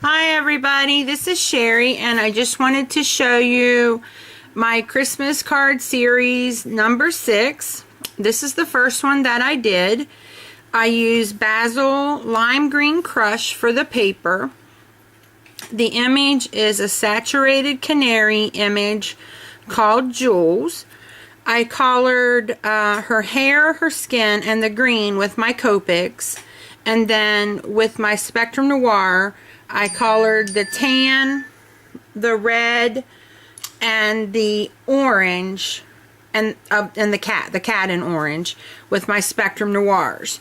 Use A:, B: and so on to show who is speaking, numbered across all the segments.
A: Hi everybody, this is Sherry and I just wanted to show you my Christmas card series number 6. This is the first one that I did. I used Basil Lime Green Crush for the paper. The image is a saturated canary image called Jules. I colored her hair, her skin, and the green with my Copics, and then with my Spectrum Noir I colored the tan, the red, and the orange, and the cat in orange with my Spectrum Noirs.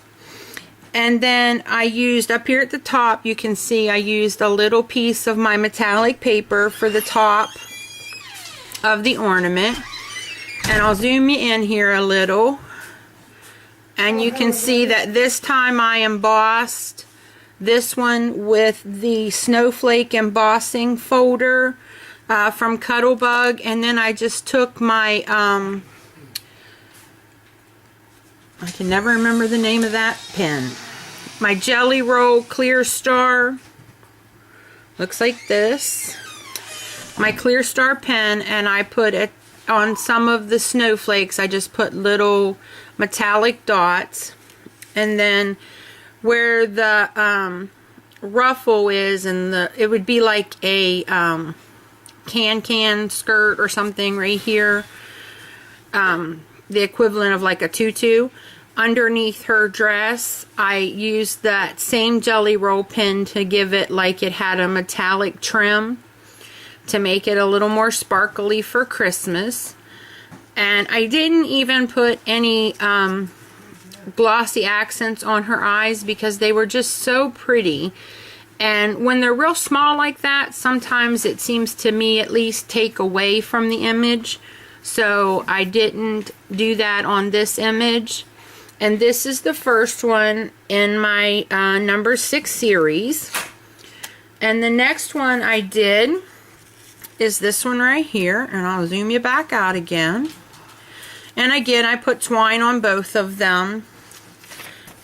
A: And then I used, up here at the top, you can see I used a little piece of my metallic paper for the top of the ornament. And I'll zoom you in here a little. And you can see that this time I embossed this one with the snowflake embossing folder from Cuttlebug, and then I just took my I can never remember the name of that pen, my Jelly Roll Clear Star, looks like this, my Clear Star pen, and I put it on some of the snowflakes. I just put little metallic dots, and then where the ruffle is, and it would be like a can skirt or something right here, the equivalent of like a tutu. Underneath her dress, I used that same Jelly Roll pen to give it like it had a metallic trim to make it a little more sparkly for Christmas. And I didn't even put any glossy accents on her eyes because they were just so pretty. And when they're real small like that, sometimes it seems to me at least take away from the image. So I didn't do that on this image. And this is the first one in my number 6 series. And the next one I did is this one right here, and I'll zoom you back out again. And again, I put twine on both of them.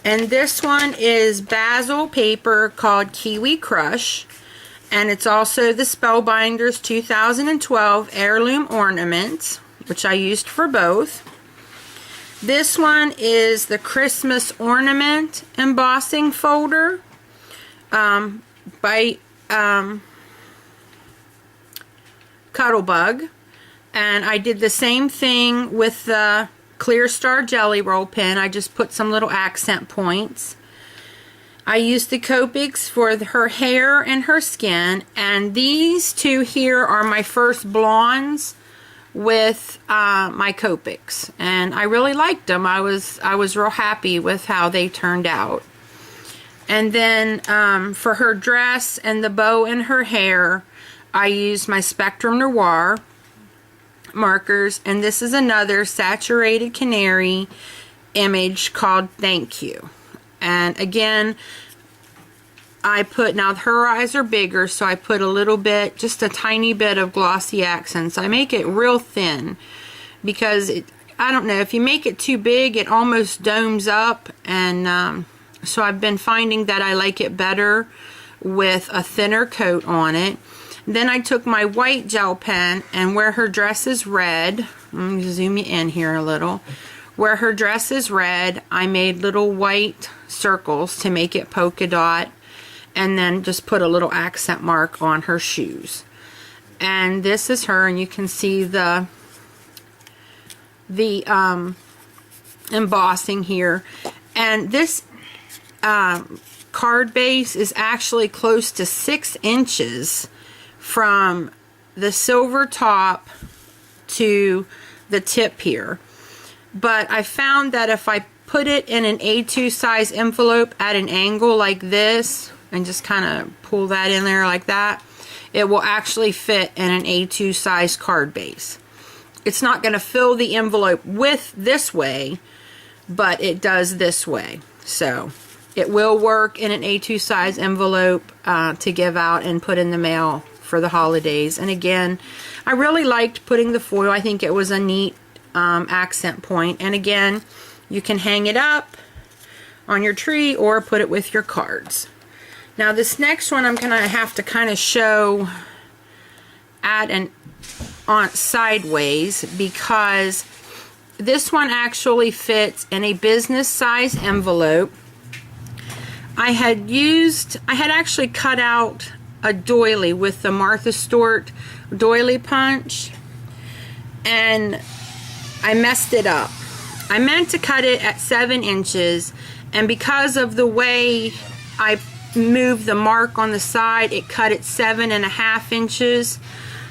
A: And this one is Basil paper called Kiwi Crush. And it's also the Spellbinders 2012 Heirloom Ornament, which I used for both. This one is the Christmas Ornament embossing folder by Cuttlebug. And I did the same thing with the Clear Star Jelly Roll pen. I just put some little accent points. I used the Copics for her hair and her skin, and these two here are my first blondes with my Copics, and I really liked them. I was real happy with how they turned out. And then for her dress and the bow in her hair, I used my Spectrum Noir markers, and this is another saturated canary image called Thank You. And again, I put, now her eyes are bigger, so I put a little bit, just a tiny bit of glossy accents. I make it real thin because I don't know, if you make it too big it almost domes up, and so I've been finding that I like it better with a thinner coat on it. Then I took my white gel pen, and where her dress is red, let me zoom you in here a little, where her dress is red, I made little white circles to make it polka dot, and then just put a little accent mark on her shoes. And this is her, and you can see the embossing here. And this card base is actually close to 6 inches from the silver top to the tip here. But I found that if I put it in an A2 size envelope at an angle like this, and just kind of pull that in there like that, it will actually fit in an A2 size card base. It's not going to fill the envelope with this way, but it does this way. So it will work in an A2 size envelope to give out and put in the mail for the holidays. And again, I really liked putting the foil. I think it was a neat accent point. And again, you can hang it up on your tree or put it with your cards. Now this next one I'm gonna have to kind of show at and on sideways, because this one actually fits in a business size envelope. I had actually cut out a doily with the Martha Stewart doily punch, and I messed it up. I meant to cut it at 7 inches, and because of the way I moved the mark on the side, it cut it 7.5 inches,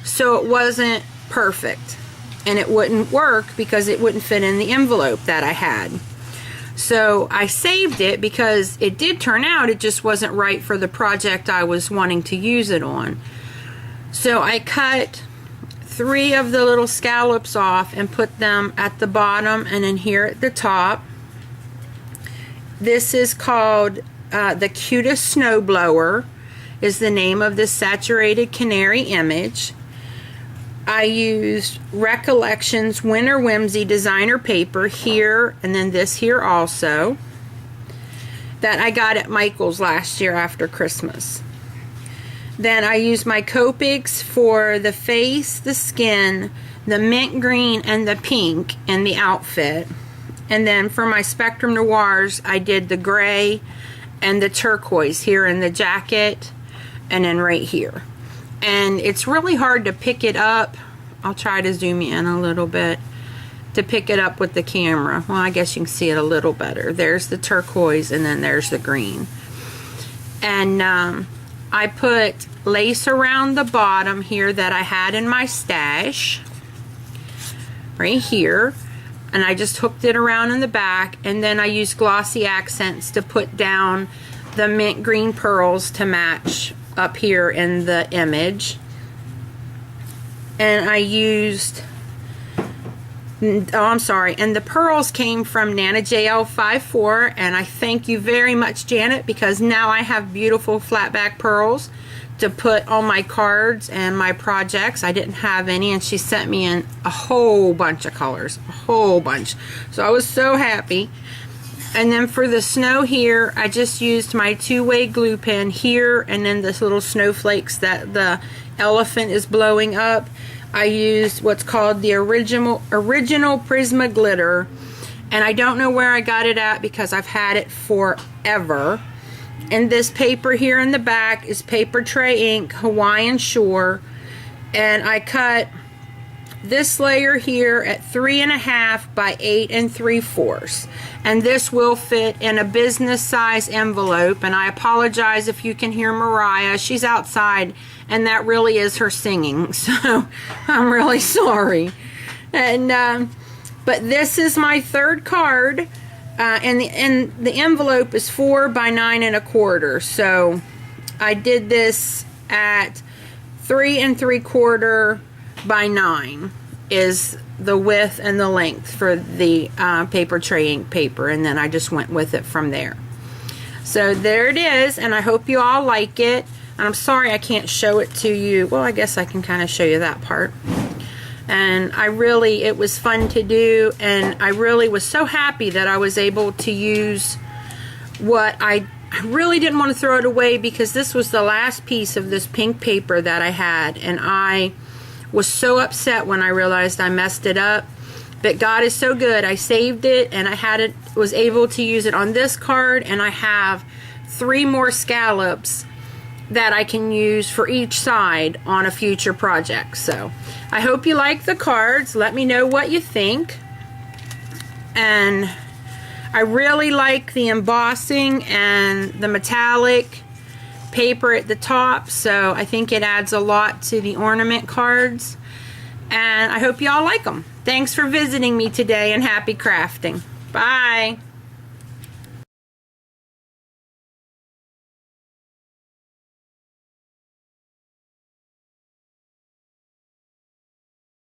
A: so it wasn't perfect, and it wouldn't work because it wouldn't fit in the envelope that I had. So I saved it because it did turn out, it just wasn't right for the project I was wanting to use it on. So I cut 3 of the little scallops off and put them at the bottom and then here at the top. This is called the Cutest Snowblower, is the name of this saturated canary image. I used Recollections Winter Whimsy designer paper here, and then this here also, that I got at Michael's last year after Christmas. Then I used my Copics for the face, the skin, the mint green, and the pink in the outfit. And then for my Spectrum Noirs, I did the gray and the turquoise here in the jacket, and then right here. And it's really hard to pick it up. I'll try to zoom in a little bit to pick it up with the camera. Well, I guess you can see it a little better. There's the turquoise, and then there's the green. And I put lace around the bottom here that I had in my stash right here, and I just hooked it around in the back, and then I used glossy accents to put down the mint green pearls to match up here in the image. And I used, oh, I'm sorry, and the pearls came from Nana JL54, and I thank you very much, Janet, because now I have beautiful flat back pearls to put on my cards and my projects. I didn't have any, and she sent me in a whole bunch of colors, a whole bunch. So I was so happy. And then for the snow here, I just used my 2-way glue pen here, and then this little snowflakes that the elephant is blowing up. I used what's called the original Prisma glitter, and I don't know where I got it at because I've had it forever. And this paper here in the back is Paper Tray Ink Hawaiian Shore, and I cut this layer here at 3.5 by 8 3/4, and this will fit in a business size envelope. And I apologize if you can hear Mariah, she's outside, and that really is her singing, so I'm really sorry. And but this is my third card, and the envelope is 4 by 9 1/4, so I did this at 3 3/4 by 9 is the width and the length for the Paper Tray Ink paper, and then I just went with it from there. So there it is, and I hope you all like it. And I'm sorry I can't show it to you. Well, I guess I can kind of show you that part. And it was fun to do, and I really was so happy that I was able to use what I really didn't want to throw it away, because this was the last piece of this pink paper that I had, and I was so upset when I realized I messed it up. But God is so good. I saved it, and I was able to use it on this card, and I have 3 more scallops that I can use for each side on a future project. So I hope you like the cards. Let me know what you think. And I really like the embossing and the metallic paper at the top, so I think it adds a lot to the ornament cards, and I hope you all like them. Thanks for visiting me today, and happy crafting. Bye.